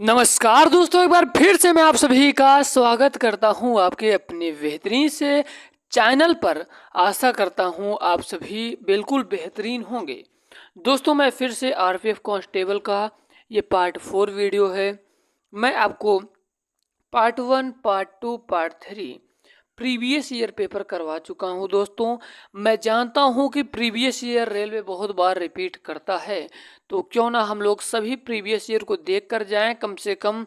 नमस्कार दोस्तों, एक बार फिर से मैं आप सभी का स्वागत करता हूं आपके अपने बेहतरीन से चैनल पर। आशा करता हूं आप सभी बिल्कुल बेहतरीन होंगे। दोस्तों, मैं फिर से आरपीएफ कांस्टेबल का ये पार्ट 4 वीडियो है। मैं आपको part 1, part 2, part 3 previous year paper करवा चुका हूं। दोस्तों, मैं जानता हूं कि प्रीवियस ईयर रेलवे बहुत बार रिपीट करता है, तो क्यों ना हम लोग सभी प्रीवियस ईयर को देख कर जाएं। कम से कम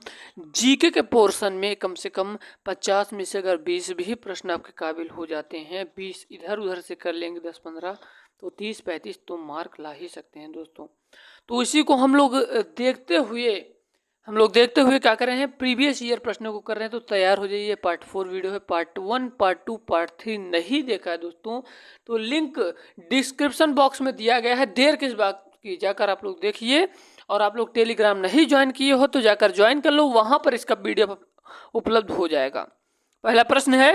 जीके के पोर्शन में कम से कम 50 में से अगर 20 भी प्रश्न आपके काबिल हो जाते हैं, 20 इधर उधर से कर लेंगे 10-15, तो 30-35 तो मार्क ला ही सकते हैं दोस्तों। तो इसी को हम लोग देखते हुए क्या कर रहे हैं, प्रीवियस ईयर प्रश्नों को कर रहे हैं। तो तैयार हो जाइए, पार्ट 4 वीडियो है। पार्ट 1, पार्ट 2, पार्ट 3 नहीं देखा है दोस्तों, तो लिंक डिस्क्रिप्शन बॉक्स में दिया गया है। देर किस बात की, जाकर आप लोग देखिए। और आप लोग टेलीग्राम नहीं ज्वाइन किए हो तो जाकर ज्वाइन कर लो, वहां पर इसका पीडीएफ उपलब्ध हो जाएगा। पहला प्रश्न है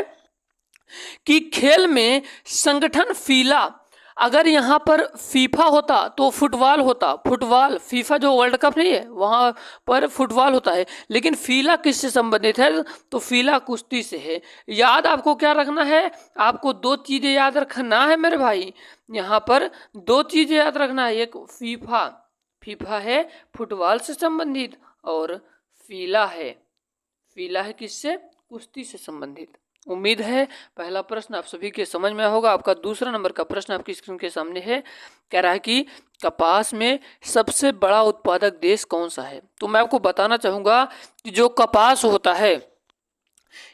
कि खेल में संगठन फीला, अगर यहाँ पर फीफा होता तो फुटबॉल होता। फुटबॉल, फीफा जो वर्ल्ड कप नहीं है वहाँ पर फुटबॉल होता है, लेकिन फीला किससे संबंधित है? तो फीला कुश्ती से है। याद आपको क्या रखना है? आपको दो चीजें याद रखना है मेरे भाई। यहाँ पर दो चीजें याद रखना है। एक फीफा, फीफा है फुटबॉल से संबंधित, और फीला है किससे? कुश्ती से संबंधित। उम्मीद है पहला प्रश्न आप सभी के समझ में होगा। आपका दूसरा नंबर का प्रश्न आपकी स्क्रीन के सामने है। कह रहा है कि कपास में सबसे बड़ा उत्पादक देश कौन सा है? तो मैं आपको बताना चाहूंगा कि जो कपास होता है,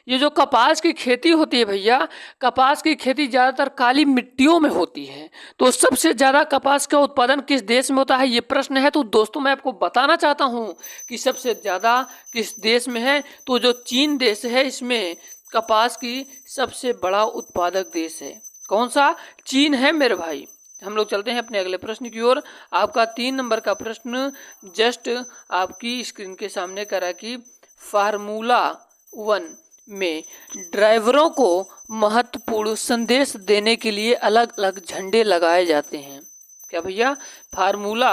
ये जो कपास की खेती होती है भैया, कपास की खेती ज़्यादातर काली मिट्टियों में होती है। तो सबसे ज़्यादा कपास का उत्पादन किस देश में होता है, ये प्रश्न है। तो दोस्तों, मैं आपको बताना चाहता हूँ कि सबसे ज़्यादा किस देश में है। तो जो चीन देश है, इसमें कपास की सबसे बड़ा उत्पादक देश है। कौन सा? चीन है मेरे भाई। हम लोग चलते हैं अपने अगले प्रश्न की ओर। आपका 3 नंबर का प्रश्न जस्ट आपकी स्क्रीन के सामने करा कि फार्मूला 1 में ड्राइवरों को महत्वपूर्ण संदेश देने के लिए अलग अलग झंडे लगाए जाते हैं। क्या भैया? फार्मूला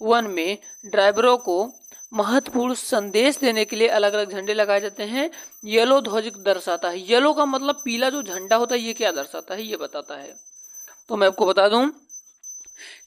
1 में ड्राइवरों को महत्वपूर्ण संदेश देने के लिए अलग अलग झंडे लगाए जाते हैं। येलो ध्वज दर्शाता है। येलो का मतलब पीला जो झंडा होता है, ये क्या दर्शाता है? ये बताता है। तो मैं आपको बता दूं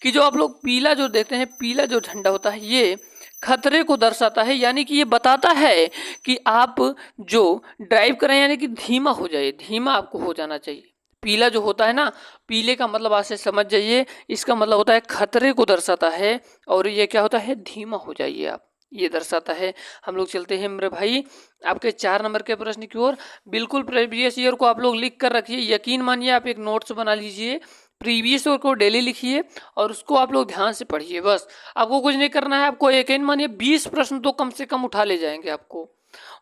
कि जो आप लोग पीला जो देखते हैं, पीला जो झंडा होता है, ये खतरे को दर्शाता है। यानी कि ये बताता है कि आप जो ड्राइव करें, यानी कि धीमा हो जाइए, धीमा आपको हो जाना चाहिए। पीला जो होता है ना, पीले का मतलब आज से समझ जाइए, इसका मतलब होता है खतरे को दर्शाता है। और ये क्या होता है? धीमा हो जाइए आप, ये दर्शाता है। हम लोग चलते हैं मेरे भाई आपके 4 नंबर के प्रश्न की ओर। बिल्कुल प्रीवियस ईयर को आप लोग लिख कर रखिए। यकीन मानिए, आप एक नोट्स बना लीजिए, प्रीवियस ईयर को डेली लिखिए और उसको आप लोग ध्यान से पढ़िए। बस आपको कुछ नहीं करना है। आपको यकीन मानिए 20 प्रश्न तो कम से कम उठा ले जाएंगे। आपको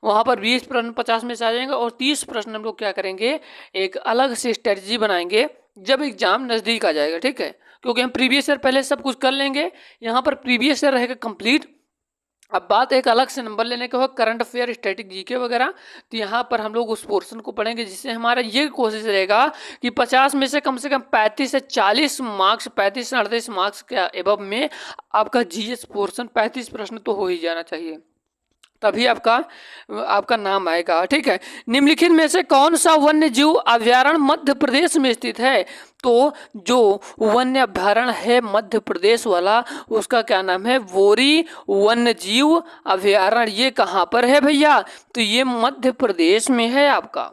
वहाँ पर 20 प्रश्न 50 में से आ जाएंगे, और 30 प्रश्न हम लोग क्या करेंगे, एक अलग से स्ट्रेटजी बनाएंगे जब एग्जाम नज़दीक आ जाएगा। ठीक है? क्योंकि हम प्रीवियस ईयर पहले सब कुछ कर लेंगे, यहाँ पर प्रीवियस ईयर रहेगा कंप्लीट। अब बात एक अलग से नंबर लेने के हो, करंट अफेयर, स्टैटिक जीके वगैरह, तो यहाँ पर हम लोग उस पोर्शन को पढ़ेंगे जिससे हमारा ये कोशिश रहेगा कि 50 में से कम 35 से 40 मार्क्स, 35 से 38 मार्क्स के एबव में आपका जीएस पोर्शन 35 प्रश्न तो हो ही जाना चाहिए, तभी आपका आपका नाम आएगा। ठीक है? निम्नलिखित में से कौन सा वन्य जीव अभ्यारण्य मध्य प्रदेश में स्थित है? तो जो वन्य अभ्यारण्य है मध्य प्रदेश वाला, उसका क्या नाम है? वोरी वन्य जीव अभ्यारण्य। ये कहाँ पर है भैया? तो ये मध्य प्रदेश में है, आपका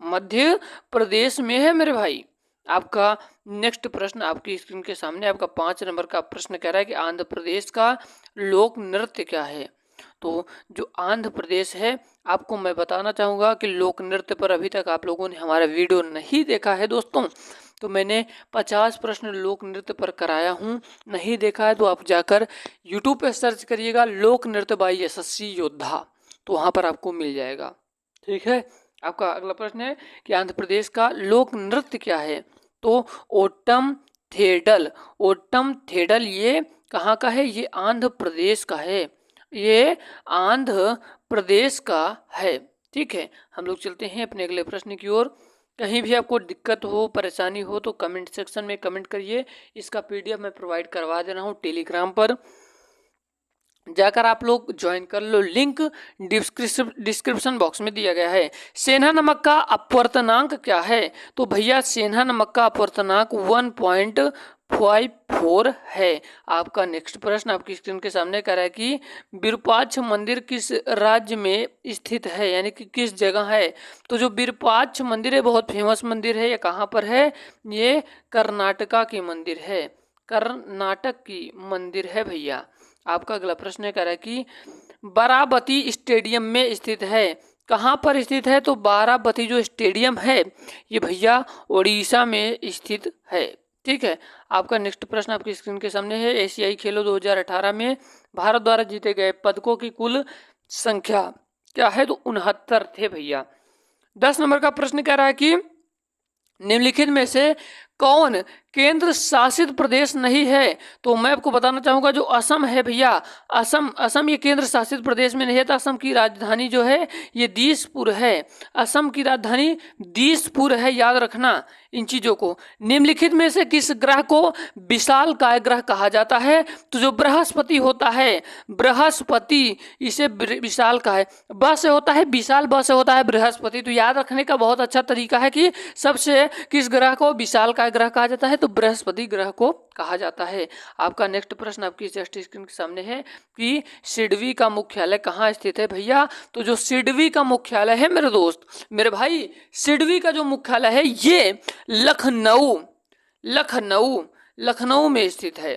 मध्य प्रदेश में है मेरे भाई। आपका नेक्स्ट प्रश्न आपकी स्क्रीन के सामने, आपका 5 नंबर का प्रश्न कह रहा है कि आंध्र प्रदेश का लोक नृत्य क्या है? तो जो आंध्र प्रदेश है, आपको मैं बताना चाहूँगा कि लोक नृत्य पर अभी तक आप लोगों ने हमारा वीडियो नहीं देखा है दोस्तों, तो मैंने 50 प्रश्न लोक नृत्य पर कराया हूँ। नहीं देखा है तो आप जाकर यूट्यूब पे सर्च करिएगा लोक नृत्य बाई यशस्वी योद्धा, तो वहाँ पर आपको मिल जाएगा। ठीक है? आपका अगला प्रश्न है कि आंध्र प्रदेश का लोक नृत्य क्या है? तो ओटम थेडल। ओटम थेडल ये कहाँ का है? ये आंध्र प्रदेश का है, ये आंध्र प्रदेश का है। ठीक है? हम लोग चलते हैं अपने अगले प्रश्न की ओर। कहीं भी आपको दिक्कत हो, परेशानी हो तो कमेंट सेक्शन में कमेंट करिए। इसका पीडीएफ मैं प्रोवाइड करवा दे रहा हूँ टेलीग्राम पर। जाकर आप लोग ज्वाइन कर लो, लिंक डिस्क्रिप्शन बॉक्स में दिया गया है। सेंधा नमक का अपवर्तनांक क्या है? तो भैया सेंधा नमक का अपवर्तनांक 1.54 है। आपका नेक्स्ट प्रश्न आपकी स्क्रीन के सामने कह रहा है कि विरूपाक्ष मंदिर किस राज्य में स्थित है, यानी कि किस जगह है? तो जो विरूपाक्ष मंदिर है बहुत फेमस मंदिर है। ये कहाँ पर है? ये कर्नाटका की मंदिर है, कर्नाटक की मंदिर है भैया। आपका अगला प्रश्न कह रहा है कि बाराबती स्टेडियम में स्थित है। कहाँ पर स्थित है? तो बाराबती जो स्टेडियम है ये भैया उड़ीसा में स्थित है। ठीक है। आपका नेक्स्ट प्रश्न आपकी स्क्रीन के सामने है। एशियाई खेलों 2018 में भारत द्वारा जीते गए पदकों की कुल संख्या क्या है? तो 69 थे भैया। 10 नंबर का प्रश्न कह रहा है कि निम्नलिखित में से कौन केंद्र शासित प्रदेश नहीं है? तो मैं आपको बताना चाहूंगा जो असम है भैया, असम ये केंद्र शासित प्रदेश में नहीं है। तो असम की राजधानी जो है ये दिसपुर है। असम की राजधानी दिसपुर है, याद रखना इन चीजों को। निम्नलिखित में से किस ग्रह को विशालकाय ग्रह कहा जाता है? तो जो बृहस्पति होता है, बृहस्पति, इसे विशालकाय, ब से होता है विशाल, ब से होता है बृहस्पति। तो याद रखने का बहुत अच्छा तरीका है कि सबसे किस ग्रह को विशालकाय ग्रह कहा जाता है? तो बृहस्पति ग्रह को कहा जाता है। आपका नेक्स्ट प्रश्न आपकी जस्ट स्क्रीन के सामने है कि सिडबी का मुख्यालय कहाँ स्थित है भैया? तो जो सिडबी का मुख्यालय है मेरे दोस्त, मेरे भाई, सिडबी का जो मुख्यालय है ये लखनऊ लखनऊ में स्थित है।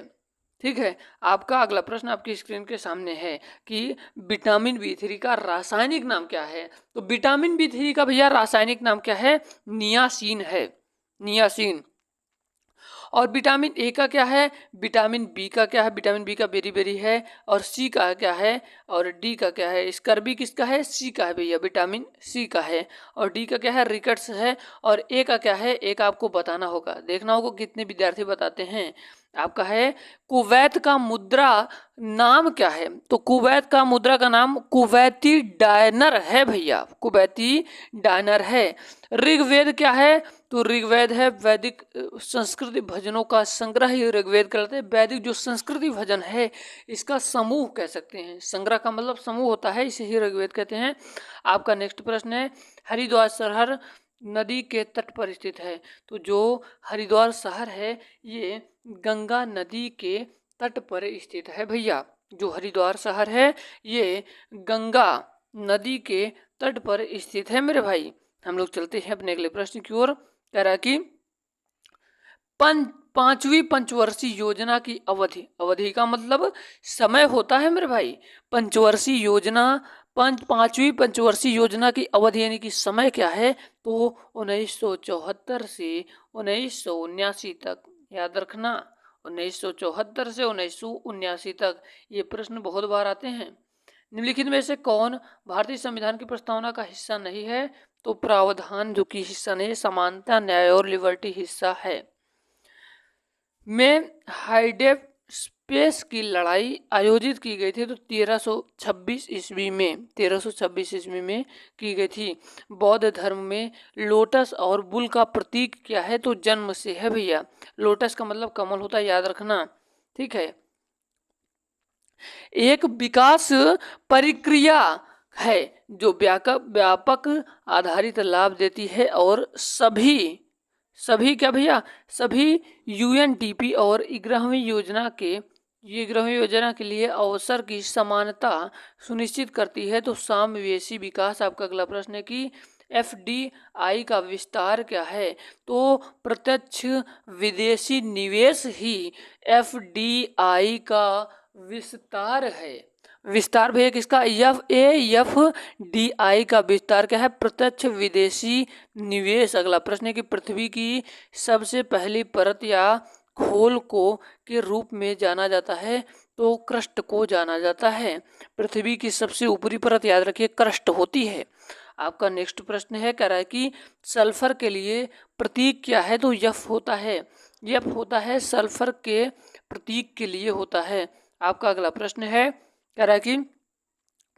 ठीक है। आपका अगला प्रश्न आपकी स्क्रीन के सामने है कि विटामिन बी3 का रासायनिक नाम क्या है? तो विटामिन बी3 का भैया रासायनिक नाम क्या है? नियासिन है, नियासिन। और विटामिन ए का क्या है? विटामिन बी का क्या है? विटामिन बी का बेरी है। और सी का क्या है? और डी का क्या है? स्कर्बी किसका है? सी का है भैया, विटामिन सी का है। और डी का क्या है? रिकट्स है। और ए का क्या है? ए का आपको बताना होगा, देखना होगा कितने विद्यार्थी बताते हैं। आपका है कुवैत का मुद्रा नाम क्या है? तो कुवैत का मुद्रा का नाम कुवैती डायनर है भैया, कुवैती डायनर है। ऋग्वेद क्या है? तो ऋग्वेद है वैदिक संस्कृति भजनों का संग्रह, ही ऋग्वेद कहलाते हैं। वैदिक जो संस्कृति भजन है इसका समूह कह सकते हैं। संग्रह का मतलब समूह होता है, इसे ही ऋग्वेद कहते हैं। आपका नेक्स्ट प्रश्न है हरिद्वार शहर नदी के तट पर स्थित है। तो जो हरिद्वार शहर है ये गंगा नदी के तट पर स्थित है भैया। जो हरिद्वार शहर है ये गंगा नदी के तट पर स्थित है मेरे भाई। हम लोग चलते हैं अपने अगले प्रश्न की ओर। कह रहा कि पांचवी पंचवर्षीय योजना की अवधि, अवधि का मतलब समय होता है मेरे भाई। पंचवर्षीय योजना, पांचवी पंचवर्षीय योजना की अवधि यानी कि समय क्या है? तो 1974 से 1979 तक, याद रखना 1974 से 1979 तक। ये प्रश्न बहुत बार आते हैं। निम्नलिखित में से कौन भारतीय संविधान की प्रस्तावना का हिस्सा नहीं है? तो प्रावधान जो कि हिस्सा नहीं, समानता, न्याय और लिबर्टी हिस्सा है। में हाइडेप स्पेस की लड़ाई आयोजित की गई थी तो 1326 ईस्वी में, 1326 ईस्वी में की गई थी। बौद्ध धर्म में लोटस और बुल का प्रतीक क्या है? तो जन्म से है भैया। लोटस का मतलब कमल होता है, याद रखना। ठीक है। एक विकास प्रक्रिया है जो व्यापक आधारित लाभ देती है और सभी क्या भैया? सभी यूएनडीपी और 11वीं योजना के लिए अवसर की समानता सुनिश्चित करती है। तो समावेशी विकास। आपका अगला प्रश्न है कि एफडीआई का विस्तार क्या है? तो प्रत्यक्ष विदेशी निवेश ही एफडीआई का विस्तार है। विस्तार भैया किसका? एफडीआई का विस्तार क्या है? प्रत्यक्ष विदेशी निवेश। अगला प्रश्न है कि पृथ्वी की सबसे पहली परत या खोल को के रूप में जाना जाता है? तो क्रस्ट को जाना जाता है। पृथ्वी की सबसे ऊपरी परत याद रखिए क्रस्ट होती है। आपका नेक्स्ट प्रश्न है, कह रहा है कि सल्फर के लिए प्रतीक क्या है? तो यफ होता है, यफ होता है सल्फर के प्रतीक के लिए होता है। आपका अगला प्रश्न है, कह रहा है कि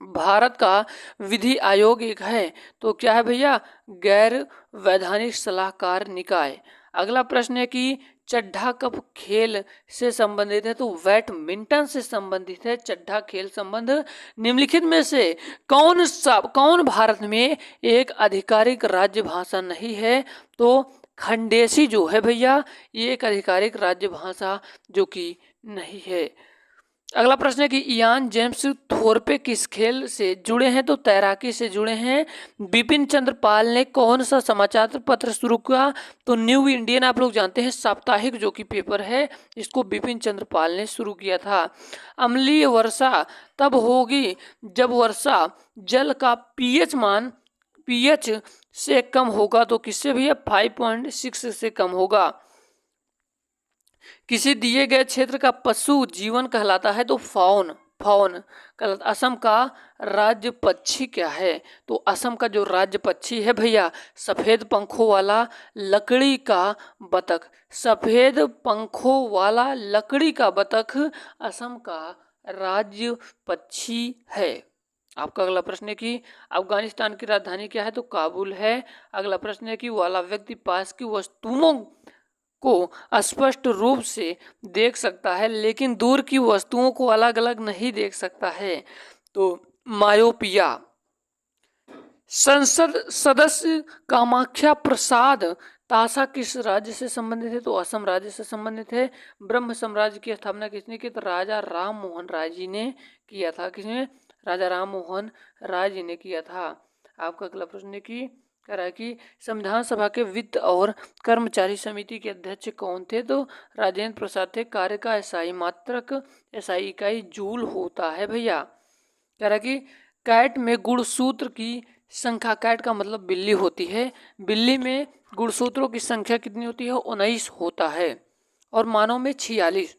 भारत का विधि आयोग एक है तो क्या है भैया? गैर वैधानिक सलाहकार निकाय। अगला प्रश्न है कि चड्ढा कब खेल से संबंधित है? तो बैडमिंटन से संबंधित है चड्ढा खेल संबंध। निम्नलिखित में से कौन भारत में एक आधिकारिक राज्य भाषा नहीं है? तो खंडेसी जो है भैया ये एक आधिकारिक राज्य भाषा जो कि नहीं है। अगला प्रश्न है कि इयान जेम्स थोरपे किस खेल से जुड़े हैं? तो तैराकी से जुड़े हैं। बिपिन चंद्र पाल ने कौन सा समाचार पत्र शुरू किया? तो न्यू इंडियन आप लोग जानते हैं साप्ताहिक जो कि पेपर है, इसको बिपिन चंद्र पाल ने शुरू किया था। अम्लीय वर्षा तब होगी जब वर्षा जल का पीएच से कम होगा। तो किससे भैया? 5.6 से कम होगा। किसी दिए गए क्षेत्र का पशु जीवन कहलाता है? तो फाउन कहलाता। असम का राज्य पक्षी क्या है? तो असम का जो राज्य पक्षी है भैया सफेद पंखों वाला लकड़ी का बतख। सफेद पंखों वाला लकड़ी का बतख असम का राज्य पक्षी है। आपका अगला प्रश्न है कि अफगानिस्तान की राजधानी क्या है? तो काबुल है। अगला प्रश्न है कि वाला व्यक्ति पास की वस्तुओं को स्पष्ट रूप से देख सकता है लेकिन दूर की वस्तुओं को अलग अलग नहीं देख सकता है। तो मायोपिया। संसद सदस्य कामाख्या प्रसाद तासा किस राज्य से संबंधित है? तो असम राज्य से संबंधित है। ब्रह्म साम्राज्य की स्थापना किसने की? तो राजा राम मोहन राय जी ने किया था। किसने? राजा राम मोहन राय जी ने किया था। आपका अगला प्रश्न है कि कह रहा है कि संविधान सभा के वित्त और कर्मचारी समिति के अध्यक्ष कौन थे? तो राजेंद्र प्रसाद थे। कार्य का एसआई मात्रक एसआई इकाई जूल होता है भैया। कह रहा है कि कैट में गुणसूत्र की संख्या, कैट का मतलब बिल्ली होती है, बिल्ली में गुणसूत्रों की संख्या कितनी होती है? 19 होता है और मानव में 46।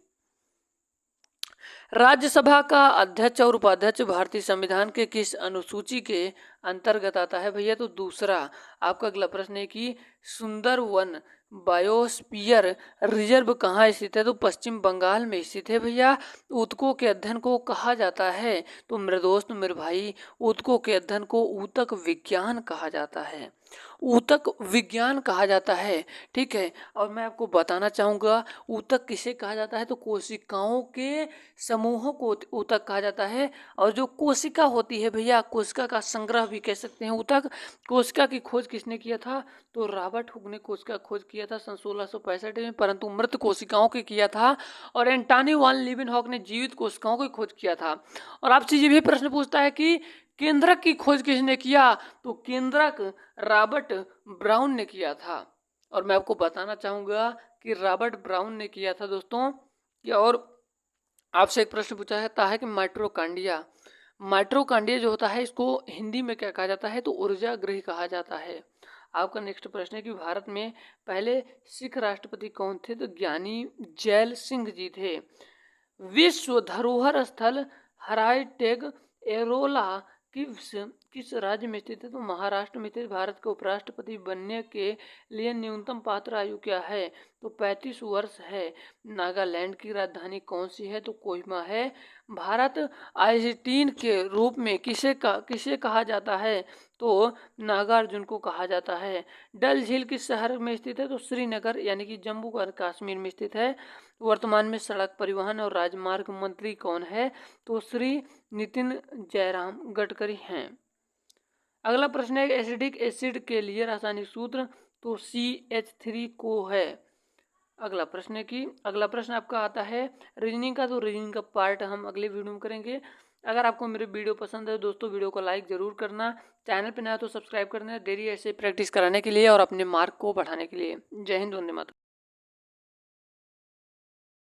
राज्यसभा का अध्यक्ष और उपाध्यक्ष भारतीय संविधान के किस अनुसूची के अंतर्गत आता है भैया? तो दूसरा। आपका अगला प्रश्न है कि सुंदरवन बायोस्फीयर रिजर्व कहाँ स्थित है? तो पश्चिम बंगाल में स्थित है भैया। ऊतकों के अध्ययन को कहा जाता है? तो मेरे दोस्त मेरे भाई ऊतकों के अध्ययन को ऊतक विज्ञान कहा जाता है। ऊतक विज्ञान कहा जाता है। ठीक है। और मैं आपको बताना चाहूँगा ऊतक किसे कहा जाता है? तो कोशिकाओं के समूहों को ऊतक कहा जाता है। और जो कोशिका होती है भैया कोशिका का संग्रह भी कह सकते हैं ऊतक। कोशिका की खोज किसने किया था? तो रॉबर्ट हुक ने कोशिका खोज किया था सन 1665 में, परंतु मृत कोशिकाओं के किया था। और एंटोनी वान लीवेनहॉक ने जीवित कोशिकाओं की खोज किया था। और आपसे ये भी प्रश्न पूछता है कि केंद्रक की खोज किसने किया? तो केंद्रक रॉबर्ट ब्राउन ने किया था। और मैं आपको बताना चाहूंगा कि रॉबर्ट ब्राउन ने किया था दोस्तों। और आपसे एक प्रश्न पूछा जाता है कि माइटोकॉन्ड्रिया जो होता है इसको हिंदी में क्या कहा जाता है? तो ऊर्जा गृह कहा जाता है। आपका नेक्स्ट प्रश्न है कि भारत में पहले सिख राष्ट्रपति कौन थे? तो ज्ञानी जैल सिंह जी थे। विश्व धरोहर स्थल हेरिटेज एरोला किस राज्य में स्थित है? तो महाराष्ट्र में स्थित। भारत के उपराष्ट्रपति बनने के लिए न्यूनतम पात्र आयु क्या है? तो 35 वर्ष है। नागालैंड की राजधानी कौन सी है? तो कोहिमा है। भारत आइंस्टीन के रूप में किसे कहा जाता है? तो नागार्जुन को कहा जाता है। डल झील किस शहर में स्थित है? तो श्रीनगर यानी कि जम्मू और कश्मीर में स्थित है। वर्तमान में सड़क परिवहन और राजमार्ग मंत्री कौन है? तो श्री नितिन जयराम गडकरी हैं। अगला प्रश्न है एसिडिक एसिड के लिए रासायनिक सूत्र। तो CH3 को है। अगला प्रश्न आपका आता है रीजनिंग का। तो रीजनिंग का पार्ट हम अगले वीडियो में करेंगे। अगर आपको मेरे वीडियो पसंद है दोस्तों वीडियो को लाइक जरूर करना, चैनल पे नया तो सब्सक्राइब करना। डेली ऐसे प्रैक्टिस कराने के लिए और अपने मार्क को बढ़ाने के लिए। जय हिंद, वंदे मातरम।